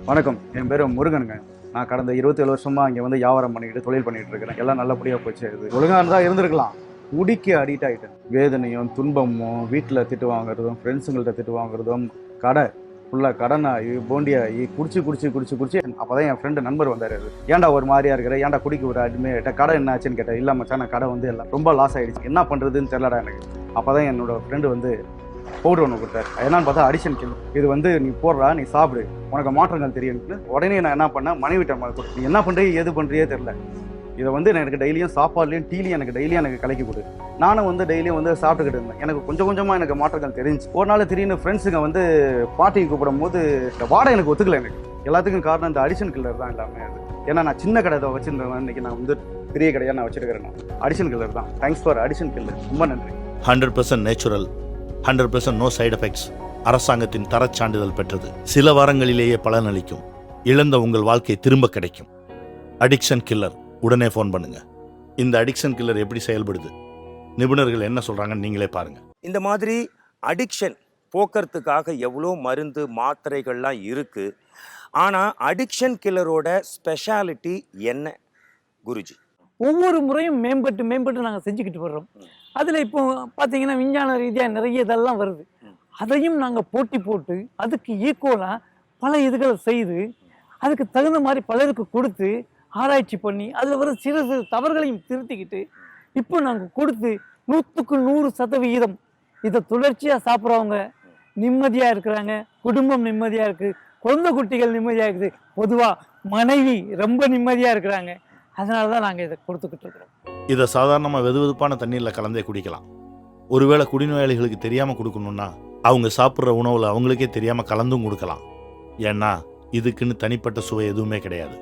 வணக்கம், என் பேர் முருகனுங்க. நான் கடந்த 27 வருஷமா இங்கே வந்து வியாபாரம் பண்ணிக்கிட்டு தொழில் பண்ணிட்டு இருக்கிறேன். எல்லாம் நல்லபடியாக போச்சு. இது ஒழுங்காக இருந்தால் இருந்திருக்கலாம். குடிக்கு அடிக்ட் ஆகிட்டேன். வேதனையும் துன்பமும், வீட்டில் திட்டு வாங்குறதும், ஃப்ரெண்ட்ஸுங்கள்ட்ட திட்டு வாங்குறதும், கடை ஃபுல்லாக கடனாகி போண்டியாகி குடிச்சு குடிச்சு குடிச்சு குடிச்சு அப்போ தான் என் ஃப்ரெண்டு நண்பர் வந்தார். ஏன்டா ஒரு மாதிரியா இருக்கிற, ஏன்டா குடிக்க ஒரு அடிமை கடை என்ன ஆச்சுன்னு கேட்டேன். இல்லை மச்சான், நான் கடை வந்து எல்லாம் ரொம்ப லாஸ் ஆகிடுச்சு, என்ன பண்ணுறதுன்னு தெரியலடா எனக்கு. அப்போ தான் என்னோட ஃப்ரெண்டு வந்து பவுடர் ஒன்று கொடுத்தாரு. என்னன்னு பார்த்தா அடிஷன் கில். இது வந்து நீ போடுறா, நீ சாப்பிடு, உனக்கு மாற்றங்கள் தெரியும்னு உடனே நான் என்ன பண்ணேன், மனைவிட்ட கொடு. நீ என்ன பண்ணுறீ ஏது பண்ணுறியே தெரில, இதை வந்து எனக்கு டெய்லியும் சாப்பாடுலையும் டீலையும் எனக்கு டெய்லியும் எனக்கு கலக்கி கொடு. நானும் வந்து டெய்லியும் வந்து சாப்பிட்டுக்கிட்டு இருந்தேன். எனக்கு கொஞ்சம் கொஞ்சமாக எனக்கு மாற்றங்கள் தெரிஞ்சு ஒரு நாள் திடீர்னு ஃப்ரெண்ட்ஸுங்க வந்து பார்ட்டிக்கு கூப்பிடும் போது இந்த வாடகை எனக்கு ஒத்துக்கல. எனக்கு எல்லாத்துக்கும் காரணம் இந்த அடிஷன் கில்லர் தான் எல்லாமே. அது ஏன்னா நான் சின்ன கடை வச்சுருந்தேன், இன்னைக்கு நான் வந்து பெரிய கடையாக நான் வச்சிருக்கிறேன். அடிஷன் கில்லர் தான். Thanks for addition killer. ரொம்ப நன்றி. 100% நேச்சுரல், 100% நோ சைடு எஃபெக்ட்ஸ். அரசாங்கத்தின் தரச் சான்றிதழ் பெற்றது. சில வாரங்களிலேயே பலனளிக்கும். இழந்த உங்கள் வாழ்க்கை திரும்ப கிடைக்கும். Addiction killer. உடனே ஃபோன் பண்ணுங்க. இந்த அடிக்ஷன் கில்லர் எப்படி செயல்படுது, நிபுணர்கள் என்ன சொல்றாங்கன்னு நீங்களே பாருங்க. இந்த மாதிரி அடிக்ஷன் போக்குறதுக்காக எவ்வளோ மருந்து மாத்திரைகள்லாம் இருக்கு. ஆனால் அடிக்ஷன் கில்லரோட ஸ்பெஷாலிட்டி என்ன குருஜி? ஒவ்வொரு முறையும் மேம்பட்டு மேம்பட்டு நாங்கள் செஞ்சுக்கிட்டு வர்றோம். அதில் இப்போ பார்த்தீங்கன்னா விஞ்ஞான ரீதியாக நிறைய இதெல்லாம் வருது. அதையும் நாங்கள் போட்டி போட்டு அதுக்கு ஈக்குவலாக பல இதுகளை செய்து அதுக்கு தகுந்த மாதிரி பலருக்கு கொடுத்து ஆராய்ச்சி பண்ணி அதில் வர சிறு சிறு தவறுகளையும் திருத்திக்கிட்டு இப்போ நாங்கள் கொடுத்து 100க்கு 100% இதை தொடர்ச்சியாக சாப்பிட்றவங்க நிம்மதியாக இருக்கிறாங்க, குடும்பம் நிம்மதியாக இருக்குது, குழந்தை குட்டிகள் நிம்மதியாக இருக்குது, பொதுவாக மனைவி ரொம்ப நிம்மதியாக இருக்கிறாங்க. அதனால தான் நாங்கள் இதை கொடுத்துக்கிட்டு இருக்கிறோம். இதை சாதாரணமாக வெதுவெதுப்பான தண்ணீரில் கலந்தே குடிக்கலாம். ஒருவேளை குடிநோயாளிகளுக்கு தெரியாமல் கொடுக்கணும்னா அவங்க சாப்பிட்ற உணவில் அவங்களுக்கே தெரியாமல் கலந்தும் கொடுக்கலாம். ஏன்னா இதுக்குன்னு தனிப்பட்ட சுவை எதுவுமே கிடையாது.